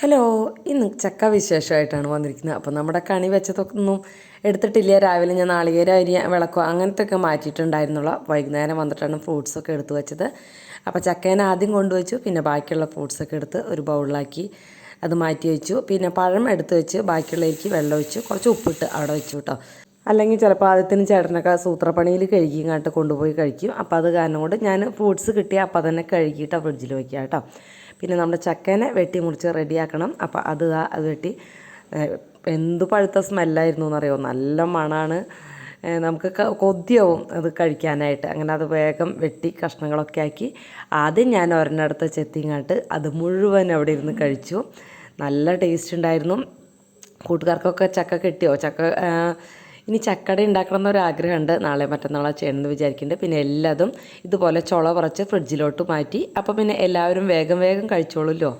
Hello, ഇന്ന് ചക്ക വിശേഷമായിട്ടാണ് വന്നിരിക്കുന്നത്. അപ്പോൾ നമ്മുടെ കണി വെച്ചതൊന്നും എടുത്തിട്ടില്ല. രാവിലെ ഞാൻ നാളികേരം വിളക്കോ അങ്ങനത്തെയൊക്കെ മാറ്റിയിട്ടുണ്ടായിരുന്നുള്ള. വൈകുന്നേരം വന്നിട്ടാണ് ഫ്രൂട്ട്സൊക്കെ എടുത്ത് വെച്ചത്. അപ്പോൾ ചക്കേനെ ആദ്യം കൊണ്ടുവച്ചു, പിന്നെ ബാക്കിയുള്ള ഫ്രൂട്ട്സൊക്കെ എടുത്ത് ഒരു ബൗളിലാക്കി അത് മാറ്റി വെച്ചു. പിന്നെ പഴം എടുത്ത് വെച്ച് ബാക്കിയുള്ളതിലേക്ക് വെള്ളം ഒഴിച്ച് കുറച്ച് ഉപ്പിട്ട് അവിടെ വെച്ചു കേട്ടോ. അല്ലെങ്കിൽ ചിലപ്പോൾ ആദ്യത്തിന് ചേട്ടനൊക്കെ സൂത്രപ്പണിയിൽ കഴുകിങ്ങാട്ട് കൊണ്ടുപോയി കഴിക്കും. അപ്പോൾ അത് കാരണം കൊണ്ട് ഞാൻ ഫ്രൂട്ട്സ് കിട്ടിയ അപ്പം തന്നെ കഴുകിയിട്ട് ഫ്രിഡ്ജിൽ വയ്ക്കുക കേട്ടോ. പിന്നെ നമ്മുടെ ചക്കേനെ വെട്ടി മുറിച്ച് റെഡിയാക്കണം. അപ്പോൾ അത് വെട്ടി എന്ത് പഴുത്ത സ്മെല്ലായിരുന്നു എന്നറിയോ, നല്ല മണമാണ്. നമുക്ക് കൊതിയാവും അത് കഴിക്കാനായിട്ട്. അങ്ങനെ അത് വേഗം വെട്ടി കഷ്ണങ്ങളൊക്കെ ആക്കി ആദ്യം ഞാൻ ഒരെണ്ണടുത്ത് ചെത്തിങ്ങാട്ട് അത് മുഴുവൻ അവിടെ ഇരുന്ന് കഴിച്ചു. നല്ല ടേസ്റ്റ് ഉണ്ടായിരുന്നു. കൂട്ടുകാർക്കൊക്കെ ചക്ക കിട്ടിയോ? ഇനി ചക്കട ഉണ്ടാക്കണം എന്നൊരാഗ്രഹമുണ്ട്. നാളെ മറ്റന്നാളെ ചെയ്യണമെന്ന് വിചാരിക്കുന്നുണ്ട്. പിന്നെ എല്ലാതും ഇതുപോലെ ചുള പറിച്ച് ഫ്രിഡ്ജിലോട്ട് മാറ്റി. അപ്പോൾ പിന്നെ എല്ലാവരും വേഗം വേഗം കഴിച്ചോളുമല്ലോ.